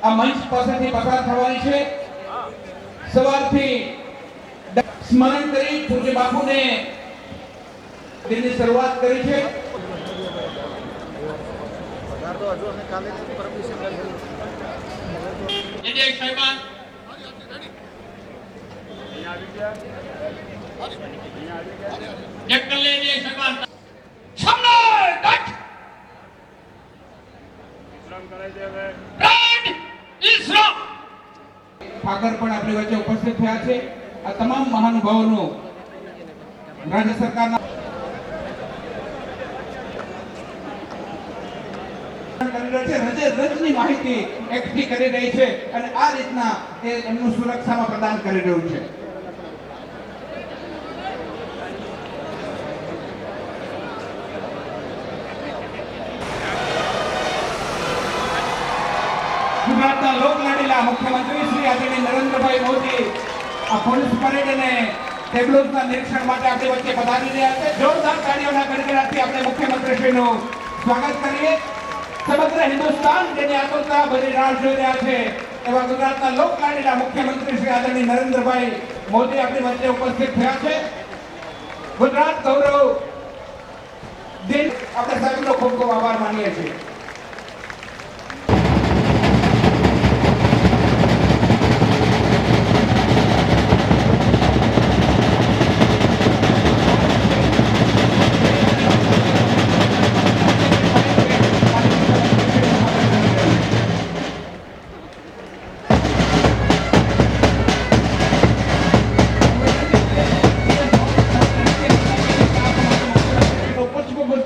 આ મંચ પાસેથી પસાર થવાની છે. સવારથી સ્મરણ કરી પૂજ્ય બાપુને તેની શરૂઆત કરી છે. ઠાકર પણ આપણી વચ્ચે ઉપસ્થિત થયા છે. આ તમામ મહાનુભાવોનું રાજ્ય સરકારના રજની માહિતી એકઠી કરી રહી છે અને આ રીતના એ એમનું સુરક્ષામાં પ્રદાન કરી રહ્યું છે. ગુજરાતના લોકલાડીલા મુખ્યમંત્રી શ્રી આદરણીય નરેન્દ્રભાઈ મોદી આ પોલીસ પરેડ અને ટેબ્લોઝના નિરીક્ષણ માટે આપણી વચ્ચે પધારી રહ્યા છે. જોરદાર તાળીઓના ગડગડાટથી આપણે મુખ્યમંત્રી શ્રીનું સ્વાગત કરીએ. સમગ્ર હિન્દુસ્તાન જેની આતુરતા ભરી રાહ જોઈ રહ્યા છે એવા ગુજરાતના લોકલાડીલા મુખ્યમંત્રી શ્રી આદરણીય નરેન્દ્રભાઈ મોદી આપણી વચ્ચે ઉપસ્થિત થયા છે. ગુજરાત ગૌરવ દિન આપણે સાહેબનો ખૂબ ખૂબ આભાર માનીએ છીએ.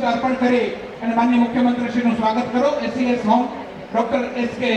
અર્પણ કરી અને માનનીય મુખ્યમંત્રી શ્રીનું સ્વાગત કરો. ACS home doctor SK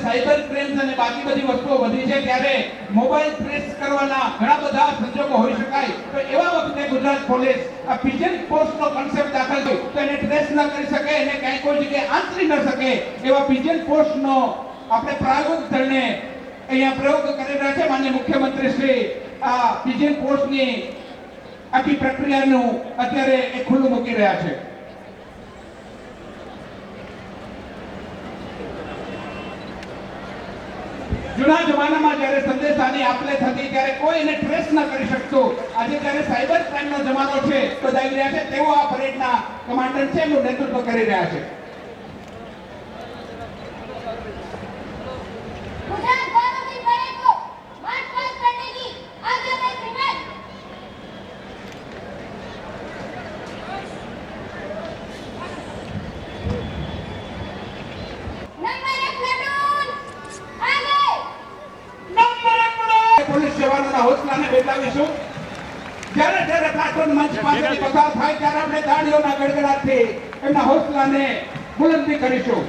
cyber crimes અને બાકી બધી વસ્તુઓ વધી છે ત્યારે મોબાઈલ ટ્રેસ કરવાના ઘણા બધા સંજોગો હોઈ શકાય. તો એવા વખતે ગુજરાત પોલીસ આ પિજન પોસ્ટનો કોન્સેપ્ટ દાખલ કર્યો તો એને ટ્રેસ ન કરી શકે, એને ક્યાંય કોઈ જગ્યાએ આંતરી ન શકે એવા પિજન પોસ્ટનો આપણે પ્રાયોગિક ધોરણે અહીંયા પ્રયોગ કરી રહ્યા છે. માનનીય મુખ્યમંત્રી શ્રી આ પિજન પોસ્ટની આખી પ્રક્રિયાનું અત્યારે એ ખુલ્લું મૂકી રહ્યા છે. જૂના જમાનામાં જ્યારે સંદેશાની આપલે થતી ત્યારે કોઈ એને ટ્રેસ ન કરી શકતું. આજે જ્યારે સાયબર ક્રાઇમનો જમાનો છે બધાઈ રહ્યા છે તેઓ આ પરેડના કમાન્ડર છે એનું નેતૃત્વ કરી રહ્યા છે. પોલીસ જવાનોના હોસલાને બતાવીશું. જ્યારે જ્યારે પ્લાટૂન મંચ પાસેથી પસાર થાય ત્યારે આપણે તાળીઓના ગડગડાટથી એમના હોસલાને બુલંદી કરીશું.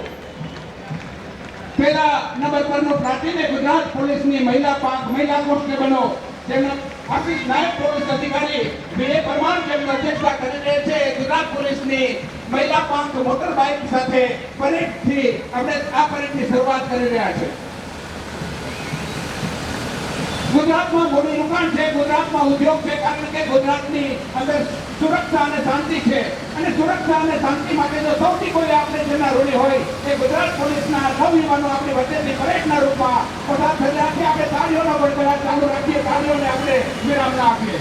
પહેલા નંબર પરનું પ્લાટૂન ગુજરાત પોલીસની મહિલા કોન્સ્ટેબલો જેમના આશિષ નાયક પોલીસ અધિકારી બીએ પરમાર જેમની અધ્યક્ષતા કરી રહે છે. ગુજરાત પોલીસની મહિલા પાંખ મોટર બાઇક સાથે પરેડથી આપણે આ પરેડની શરૂઆત કરી રહ્યા છે. ગુજરાતમાં મૂડી રોકાણ છે, ગુજરાતમાં ઉદ્યોગ છે, કારણ કે ગુજરાતની અંદર સુરક્ષા અને શાંતિ છે અને સુરક્ષા અને શાંતિ માટે જો સૌથી કોઈ આપણે જેના ઋણી હોય એ ગુજરાત પોલીસના નવયુવાનો આપણી વચ્ચેથી પરેડના રૂપમાં પસાર થઈ રહ્યા છે. આપણે તાળીઓનો ગડગડાટ ચાલુ રાખીએ, તાળીઓને આપણે વિરામ ના આપીએ.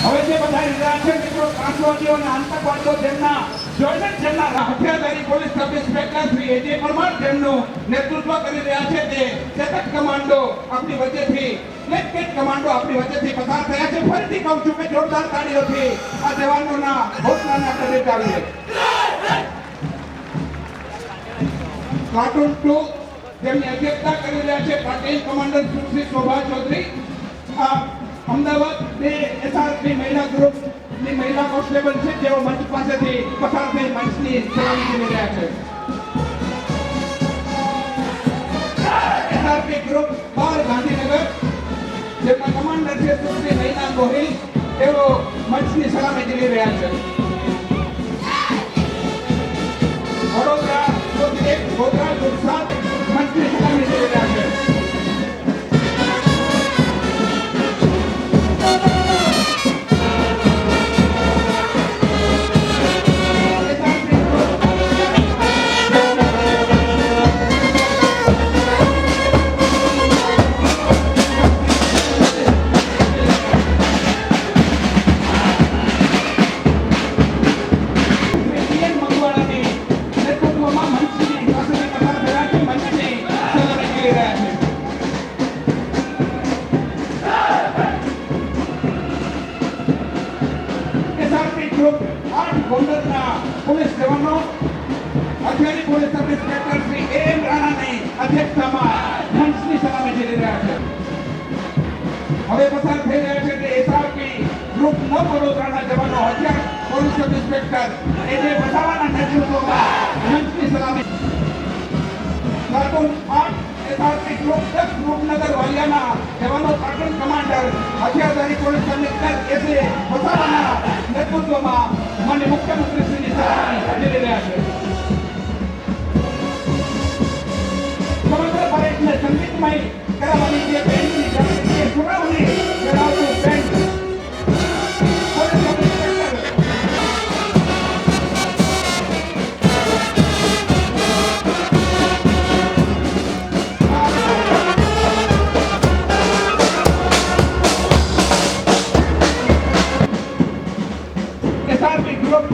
હવે જે બધા રહ્યા છે મિત્રો ત્રાસવાદીઓ અને આતંકવાદીઓ જેમના જોઈન્ટ જેમના હથિયારધારી police sub inspector Shri AJ Parmar જેમનું નેતૃત્વ કરી રહ્યા છે તે ચેતક કમાન્ડો આપણી વચ્ચેથી લેફ્ટનન્ટ કમાન્ડો આપણી વચ્ચેથી પસાર થયા છે. ફરીથી કહું છું કે જોરદાર તાળીઓથી આ જવાનોના હૌસલાને આપણે બચાવીએ. કાર્ટૂન 2 જેમની અધ્યક્ષતા કરી રહ્યા છે પ્લાટૂન કમાન્ડર સુશ્રી શોભા ચૌધરી. અમદાવાદ બે એસઆરપી મહિલા ગ્રુપની મહિલા કોન્સ્ટેબલ છે જેઓ મંચ પાસેથી પસાર થઈ મંચની સલામી કરી રહ્યા છે. એસઆરપી ગ્રુપ 12 ગાંધીનગર જેમના કમાન્ડર છે સુશ્રી નૈના ગોહિલ તેઓ મંચની સલામી કરી રહ્યા છે. વડોદરા ગોધરા ગુજરાત મંચની સલામી કરી રહ્યા છે. પોલીસ જવાનો અધિકારી પોલીસ સબ ઇન્સ્પેક્ટર શ્રી એમ રાણાની અધ્યક્ષતામાં મંચની સલામી કરી રહ્યા છે. હવે પસાર થઈ રહ્યા છે કે એસઆરપી ગ્રુપ 9 વડોદરાના જવાનો હથિયાર પોલીસ સબ ઇન્સ્પેક્ટર એજે વસાવાના નેતૃત્વમાં મંચની સલામી. કાર્ટૂન 8 એસઆરપી ગ્રુપ 10 રૂપનગર વાલિયાના જવાનો કાર્ટૂન કમાન્ડર હથિયારધારી પોલીસ કમિશનર એજે વસાવાના નેતૃત્વમાં માનનીય મુખ્યમંત્રીશ્રીની સલામી કરી રહ્યા છે. સમગ્ર પરેડને સંગીતમય કરાવવાની જે બેન્ડની જે સુનાવણી કરાવતું band police sub inspector SRP group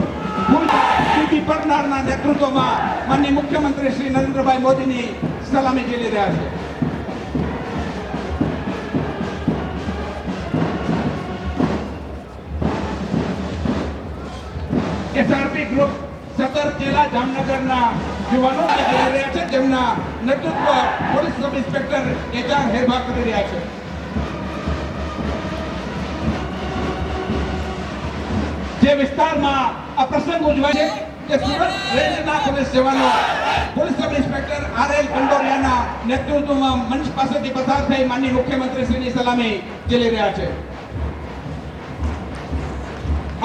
પરનારના નેતૃત્વમાં માનનીય મુખ્યમંત્રી શ્રી નરેન્દ્રભાઈ મોદીની સલામી ઝીલી રહ્યા છે. એસઆરપી ગ્રુપ 17 જિલ્લા જામનગરના યુવાનો ઝીલી રહ્યા છે જેમના નેતૃત્વ પોલીસ સબ ઇન્સ્પેક્ટર એચઆર હેરભા કરી રહ્યા છે. જે વિસ્તારમાં આ પ્રસંગ ઉજવાય છે કે સુરત રેન્જના પોલીસ જવાનો પોલીસ સબ ઇન્સ્પેક્ટર આરએલ કંડોરિયાના નેતૃત્વમાં મંચ પાસેથી પસાર થઈ માનનીય મુખ્યમંત્રીશ્રીની સલામી ઝીલી રહ્યા છે.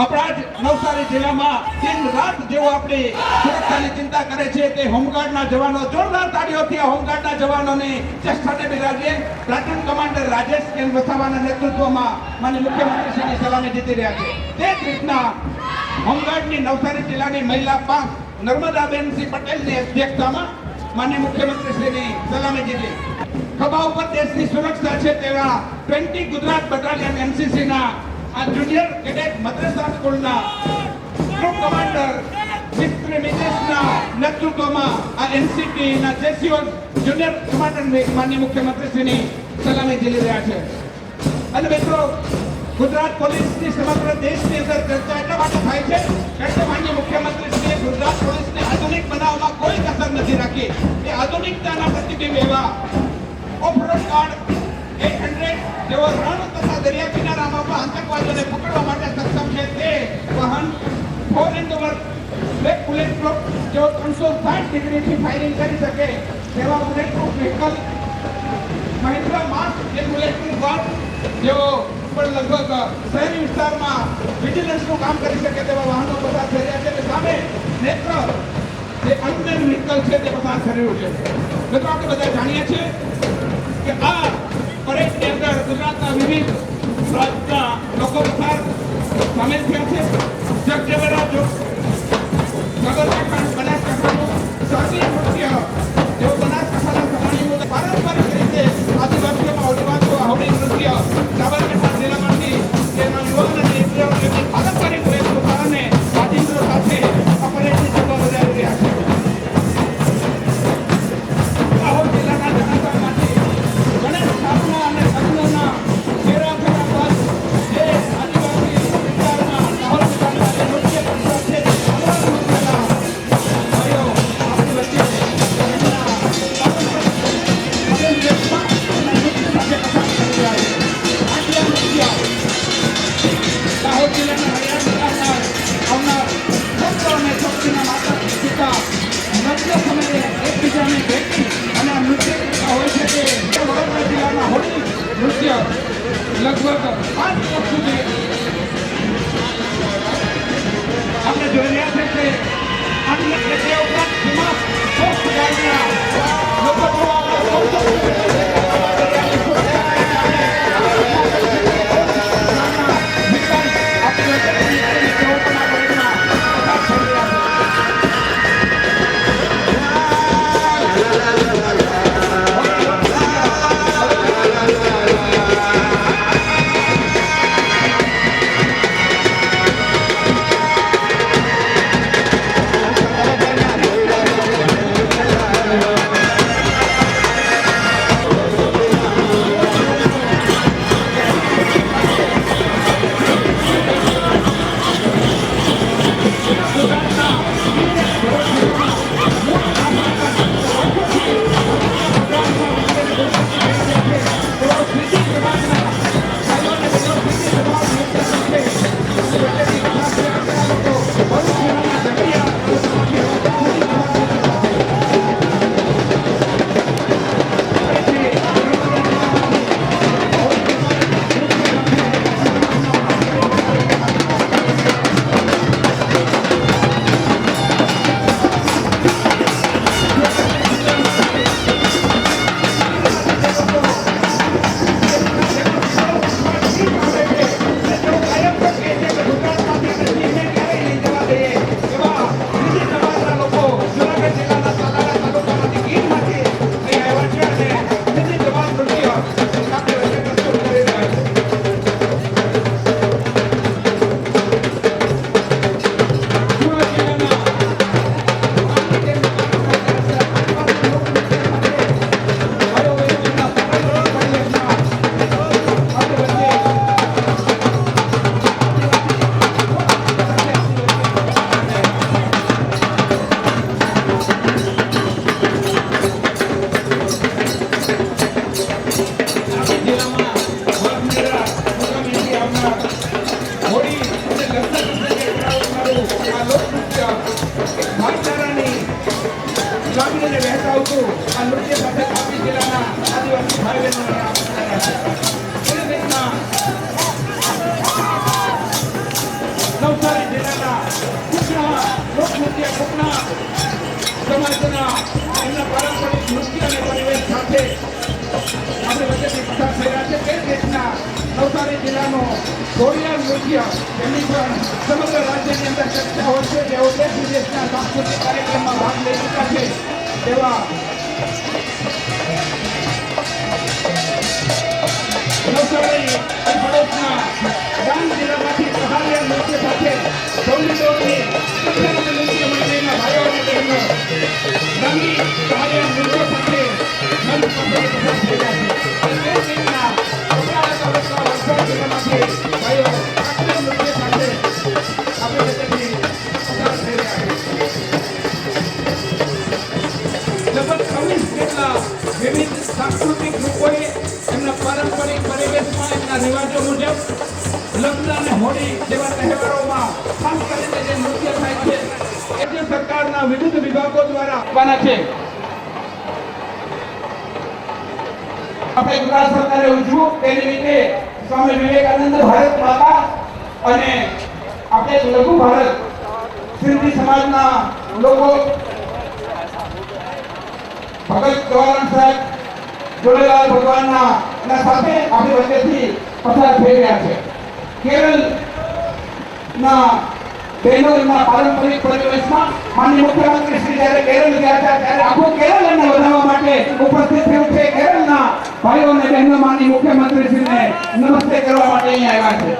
આપણા જ નવસારી જિલ્લામાં દિન રાત જેઓ આપણી સુરક્ષાની ચિંતા કરે છે તે હોમગાર્ડના જવાનો જોરદાર તાળીઓથી આ હોમગાર્ડના જવાનોને ચેષ્ટાને બિરાજીએ પ્લાટૂન કમાન્ડર રાજેશ કેન વસાવાના નેતૃત્વમાં માનનીય મુખ્યમંત્રીશ્રીની સલામી જીતી રહ્યા છે. તે જ રીતના હોમગાર્ડની નવસારી જિલ્લાની મહિલા પાંખ નર્મદાબેનસિંહ પટેલની અધ્યક્ષતામાં માનનીય મુખ્યમંત્રીશ્રીની સલામી જીતી. ખભા ઉપર દેશની સુરક્ષા છે તેવા 20 ગુજરાત બટાલિયન એનસીસીના આ જુનિયર કેડેટ મદ્રેસા સ્કૂલના ગ્રુપ કમાન્ડર મિસ્ટર મિતેશના નેતૃત્વમાં આ એનસીપીના જેસીઓ જુનિયર કમાન્ડર માનનીય મુખ્યમંત્રીશ્રીની સલામી ઝીલી રહ્યા છે. અને મિત્રો ગુજરાત પોલીસની સમગ્ર દેશની અંદર ચર્ચા એટલા માટે થાય છે કારણ કે માનનીય મુખ્યમંત્રીશ્રીએ ગુજરાત પોલીસને આધુનિક બનાવવામાં કોઈ કસર નથી રાખી. એ આધુનિકતાના પ્રતિબિંબ એવા ઓફરોડ કાર્ડ 800 જેવો રણ તથા દરિયા કિનારામાં પણ આતંકવાદીઓને પકડવા માટે સક્ષમ છે તે વાહન 4 બ્લેક બુલેટ પ્રૂફ જેઓ 360 ડિગ્રીથી ફાયરિંગ કરી શકે તેવા bullet proof vehicle Mahindra mark A bullet proof વાહન જેઓ પણ લગભગ શહેરી વિસ્તારમાં વિજિલન્સનું કામ કરી શકે તેવા વાહનો પસાર થઈ રહ્યા છે. સામે નેત્ર જે અનમેન વ્હીકલ છે તે પસાર થઈ રહ્યું છે. મિત્રો આપણે બધા જાણીએ છીએ કે આ પરેડની અંદર ગુજરાતના વિવિધ રાજ્યના લોકો પસાર સામેલ થયા છે. જગજેવરા જો સાબરકાંઠા બનાસકાંઠાનું શાસ્ત્રીય નૃત્ય જેઓ બનાસકાંઠાના સવાણીઓ પારંપરિક રીતે આદિવાસીઓમાં ઓળખાતું હોડી નૃત્ય સાબરકાંઠા જિલ્લામાંથી તેના યુવાન અને યુવતીઓની પારંપરિક વેશભૂષાને વાજિંત્રો સાથે આ પરેડની શોભા વધારી રહ્યા છે. દાહોદ જિલ્લાના જણાતામાંથી ગણેશ સ્થાપના અને લગ્નના ફેરા ફેરા બાદ જે આદિવાસી વિસ્તારમાં દાહોદ જિલ્લાના નૃત્ય પ્રસાદ છે નદીને વહેંચાવતું આ નૃત્ય સાથે તાપી જિલ્લાના આદિવાસી ભાઈ બહેનો નવસારી જિલ્લાના કુકના લોકનૃત્ય કુકના સમાજના એમના પારંપરિક નૃત્ય અને પરિવેશ સાથે આપણે વચ્ચેથી પસાર થઈ રહ્યા છે. તે દેશના નવસારી જિલ્લાનો ઘોડિયાર નૃત્ય એમની પણ સમગ્ર રાજ્યની અંદર ચર્ચા હોય છે. જેઓ દેશ વિદેશના સાંસ્કૃતિક કાર્યક્રમમાં ભાગ લઈ ચૂક્યા છે તેવા નવસારી અને પડોશના ડાંગ જિલ્લામાંથી પહાડિયા નૃત્ય સાથે સૌની નૃત્ય મંડળીના ભાઈઓ અને બહેનો ડાંગી પહાડિયા નૃત્ય સાથે મંચ પર પસાર થઈ રહ્યા છે. તે દેશના વલસાડ જિલ્લામાંથી ભાઈઓ આખલા નૃત્ય સાથે આપણે વચ્ચેથી પસાર થઈ રહ્યા છે. લગભગ 24 જેટલા વિવિધ સાંસ્કૃતિક લોકોએ એમના પારંપરિક પરિવેશમાં એમના રિવાજો મુજબ લગ્ન અને હોળી જેવા તહેવારોમાં ખાસ કરીને જે નૃત્ય થાય છે એ જે સરકારના વિવિધ વિભાગો દ્વારા આપવાના છે. આપણે ગુજરાત સરકારે ઉજવું તે નિમિત્તે સ્વામી વિવેકાનંદ ભારત માતા અને આપણે લઘુ ભારત સિંધી સમાજના લોકો ભગત ગવર્નર સાહેબ ઝૂલેલાલ ભગવાનના સાથે આપણી વચ્ચેથી પસાર થઈ રહ્યા છે. કેરળના બહેનોના પારંપરિક પરિવેશમાં માનનીય મુખ્યમંત્રી શ્રી જ્યારે કેરળ ગયા હતા ત્યારે આખું કેરળ એમને વધારવા માટે ઉપસ્થિત થયું છે. કેરળના ભાઈઓ અને બહેનો માનનીય મુખ્યમંત્રી શ્રીને નમસ્તે કરવા માટે અહીંયા આવ્યા છે.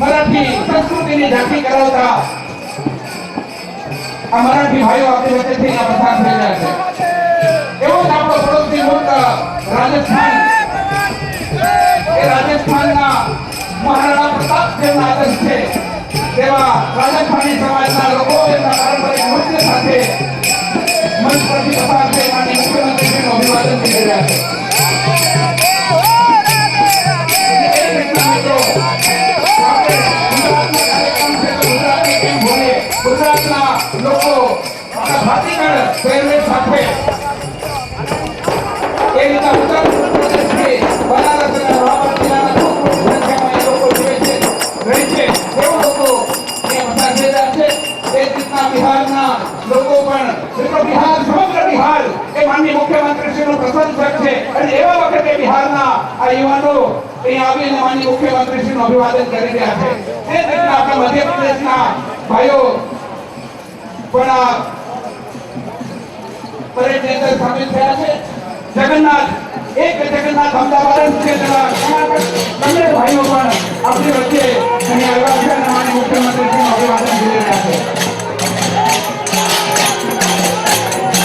મરાઠી સંસ્કૃતિની ઝાંખી કરાવતા આ મરાઠી ભાઈઓ આપણી વચ્ચેથી પસાર થઈ રહ્યા છે. એવો જ આપણો પડોશી મુલ્ક રાજસ્થાન, એ રાજસ્થાનના મહારાણા પ્રતાપ જેમના આદર્શ છે તેવા રાજસ્થાની સમાજના લોકો એમના પારંપરિક નૃત્ય સાથે મંચ પરથી પસાર થઈ માનનીય મુખ્યમંત્રીનું અભિવાદન કરી રહ્યા છે. ગુજરાતના લોકો ભાતીગળ પહેરવેશ સાથે એ રીતના ઉત્તર પ્રદેશથી બનારસ અને વડાપાવ જિલ્લાના લોકો રહે છે તેઓ લોકો પસાર થઈ રહ્યા છે. એ રીતના બિહારના લોકો પણ બિહાર સમગ્ર બિહાર એ માનનીય મુખ્યમંત્રીશ્રીનું પ્રશંસક છે અને એવા વખતે બિહારના આ યુવાનો અહીંયા આવીને માનનીય મુખ્યમંત્રીશ્રીનું અભિવાદન કરી રહ્યા છે. તે જ રીતના આપણા મધ્યપ્રદેશના ભાઈઓ પણ આ પરેડની અંદર સામેલ થયા છે. જગન્નાથ અમદાવાદ છે બંને ભાઈઓ પણ આપણી વચ્ચે અહીંયા આવ્યા છે અને માનનીય મુખ્યમંત્રીશ્રીનું અભિવાદન કરી રહ્યા છે.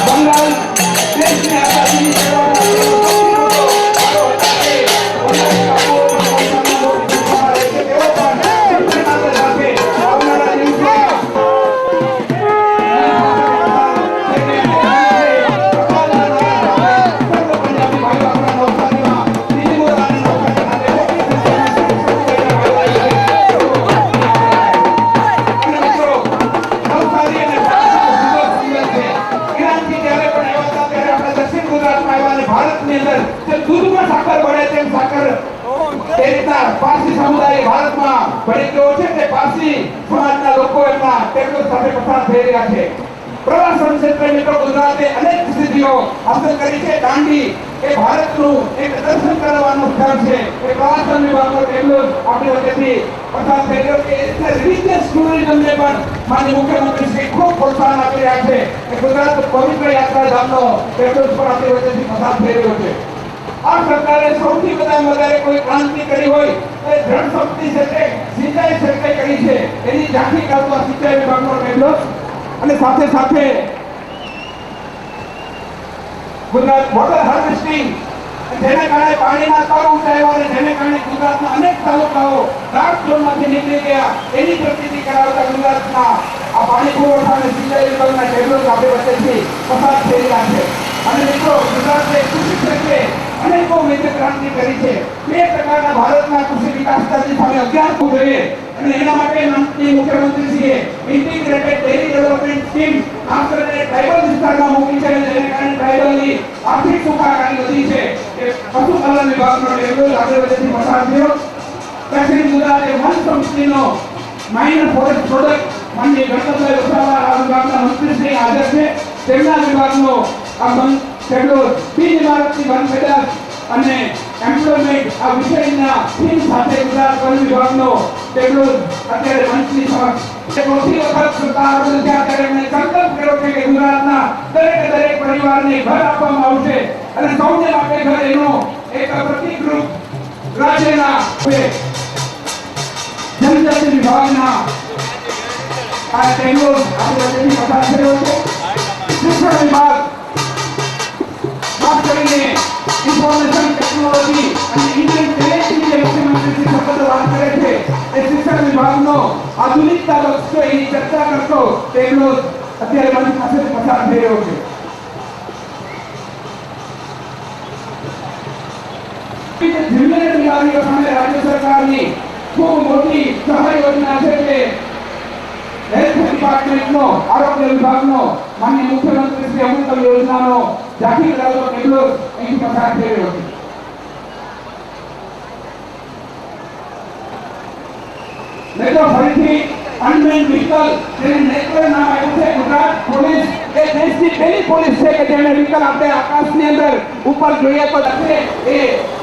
બંગાળ દેશની આઝાદીની પારસી સમુદાય ભારતમાં ભળી ગયો છે. તે પારસી સમાજના લોકો એમના ટેબલ સાથે પસાર થઈ રહ્યા છે. પ્રવાસન ક્ષેત્રે મિત્રો ગુજરાતે અનેક સિદ્ધિઓ હાંસલ કરી છે. દાંડી એ ભારતનું એક દર્શન કરવાનું સ્થળ છે. એ પ્રવાસન વિભાગનો ટેબલ આપણી વચ્ચેથી પસાર થઈ રહ્યો છે. એટલે રિલિજિયસ ટુરિઝમને પણ માનનીય મુખ્યમંત્રી શ્રી ખૂબ પ્રોત્સાહન આપી રહ્યા છે. એ ગુજરાત પવિત્ર યાત્રાધામનો ટેબલ પણ આપણી વચ્ચેથી પસાર થઈ રહ્યો છે. આ સરકારે સૌથી વધારે કોઈ ક્રાંતિ કરી હોય તો જળ શક્તિ ક્ષેત્રે સિંચાઈ ક્ષેત્રે કરી છે. એની ઝાંખી કાઢવા સિંચાઈ વિભાગનો ટેબલો અને સાથે સાથે ગુજરાત વોટર હાર્વેસ્ટિંગ જેને કારણે પાણીના સ્તર ઊંચાઈ અને જેને કારણે ગુજરાતના અનેક તાલુકાઓ ડાર્ક ઝોનમાંથી નીકળી ગયા એની પ્રતિનિધિ કરાવતા ગુજરાતના આ પાણી પુરવઠા અને સિંચાઈ વિભાગના ટેબલો આપણી વચ્ચેથી પસાર થઈ રહ્યા છે. અને મિત્રો, ગુજરાતે કૃષિ ક્ષેત્રે અનેકોવિધ ક્રાંતિ કરી છે. 2% ભારતના કૃષિ વિકાસ દરની સામે 11 જોઈએ અને એના માટે માનનીય મુખ્યમંત્રીશ્રીએ ઇન્ટિગ્રેટેડ ડેરી ડેવલપમેન્ટ સ્કીમ ખાસ કરીને ટ્રાઇબલ વિસ્તારમાં મૂકી છે, જેને કારણે ટ્રાઇબલની આર્થિક સુખાકારી વધી છે. એ પશુપાલન વિભાગનો ટેબલો આગળ વધેથી પસાર થયો. દક્ષિણ ગુજરાતે વન સંસ્થિતિનો માઇનર ફોરેસ્ટ પ્રોડક્ટ માનનીય ગણપતભાઈ વસાવા આ વિભાગના મંત્રીશ્રી હાજર છે. તેમના વિભાગનો આ ટેબલો બિન ઇમારતી વન પેદાશ અને એમ્પ્લોયમેન્ટ આ વિષયના થીમ સાથે ગુજરાત વન વિભાગનો ટેબલો અત્યારે મંચની સમક્ષ ચોથી વખત સત્તા આરોગ્ય ત્યારે એમણે સંકલ્પ કર્યો છે કે ગુજરાતના દરેક પરિવારને ઘર આપવામાં આવશે અને સૌને માટે ઘર એનો એક પ્રતિકરૂપ રાજ્યના જનજાતિ વિભાગના આ ટેબલો આપણે વચ્ચેથી પસાર થયો છે. શિક્ષણ વિભાગ ખાસ કરીને ઇન્ફોર્મેશન ટેકનોલોજી અને ઇન્ડિયન ટેલેન્ટની જે મુખ્યમંત્રી શબ્દ વાત કરે છે એ શિક્ષણ વિભાગનો આધુનિકતા બક્ષો એની ચર્ચા કરતો ટેબલો અત્યારે મારી પાસેથી પસાર થઈ રહ્યો છે. જિલ્લાની વારીઓ સામે રાજ્ય સરકારની ખૂબ મોટી સહાય યોજના છે કે હેલ્થ ડિપાર્ટમેન્ટનો આરોગ્ય વિભાગનો માનનીય મુખ્યમંત્રી શ્રી અમૃતમ યોજનાનો ઝાંખી કરાવતો ટેબલો અહીં પસાર થઈ રહ્યો છે. મેં તો ફરીથી અનમેન્ડ વ્હીકલ જેને નેત્ર નામ આપ્યું છે. ગુજરાત પોલીસ એ દેશની પહેલી પોલીસ છે કે જેને વ્હીકલ આપણે આકાશની અંદર ઉપર જોઈએ તો એ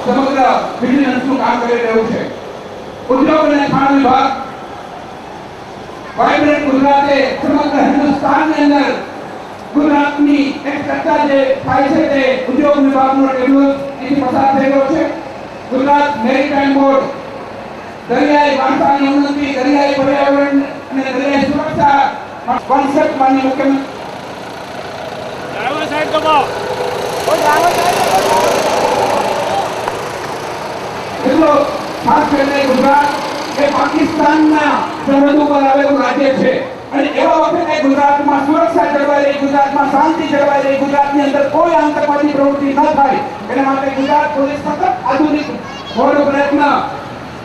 સમગ્ર વિજિલન્સનું કામ કરી રહ્યું છે. ઉદ્યોગ અને ખાણ વિભાગ વાઇબ્રન્ટ ગુજરાતે સમગ્ર હિન્દુસ્તાનની અંદર ગુજરાતની એક ચર્ચા જે થાય છે તે ઉદ્યોગ વિભાગનો ટેબલો અહીંથી પસાર થઈ રહ્યો છે. ગુજરાત મેરીટાઈમ બોર્ડ દરિયાઈ ભાષાની ઉન્નતિ, દરિયાઈ પર્યાવરણ અને દરિયાઈ સુરક્ષા કોન્સેપ્ટ માનનીય મુખ્યમંત્રી ખાસ કરીને ગુજરાત એ પાકિસ્તાનના સરહદ ઉપર આવેલું રાજ્ય છે અને એવા વખતે ગુજરાતમાં સુરક્ષા જળવાઈ રહી, ગુજરાતમાં શાંતિ જળવાઈ રહી, ગુજરાતની અંદર કોઈ આતંકવાદી પ્રવૃત્તિ ન થાય એના માટે ગુજરાત પોલીસ સતત આધુનિક ઘોડો પ્રયત્ન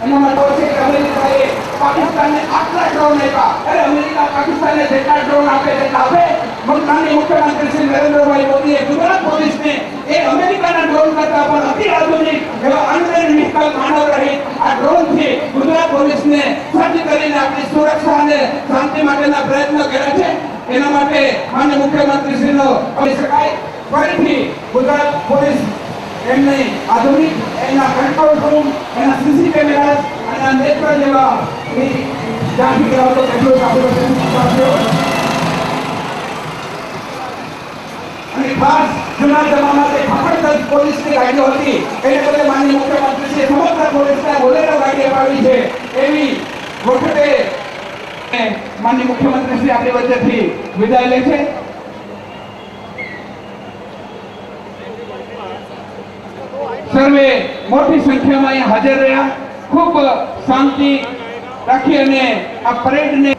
એના માટે છે કે અમેરિકાએ પાકિસ્તાનને આટલા ડ્રોન આપ્યા. અરે અમેરિકા પાકિસ્તાનને જેટલા ડ્રોન આપે તેટલા આપે. માનનીય મુખ્યમંત્રી શ્રી નરેન્દ્રભાઈ મોદીએ ગુજરાત પોલીસને એ અમેરિકાના ડ્રોન કરતા પણ અતિ આધુનિક એવા અનમેન્ડ વ્હીકલ માનવ રહિત આ ડ્રોનથી ગુજરાત પોલીસને સજ્જ કરીને આપણી સુરક્ષા અને શાંતિ માટેના પ્રયત્નો કર્યા છે. એના માટે માનનીય મુખ્યમંત્રી શ્રીનો કહી શકાય ફરીથી ગુજરાત પોલીસ એમને આધુનિક એના કંટ્રોલ રૂમ, એના સીસી કેમેરા અને નેત્ર જેવા ઝાંખી કરાવતો ટેબલો અને ખાસ જૂના જમાનામાં ફફડત પોલીસની ગાડીઓ હતી એને બદલે માનનીય મુખ્યમંત્રીશ્રીએ સમગ્ર પોલીસના બોલેરો ગાડી અપાવી છે. એવી વખતે માનનીય મુખ્યમંત્રીશ્રી આપણી વચ્ચેથી વિદાય લે છે. સર્વે મોટી સંખ્યામાં અહીંયા હાજર રહ્યા, ખૂબ શાંતિ રાખી અને આ પરેડને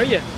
આવી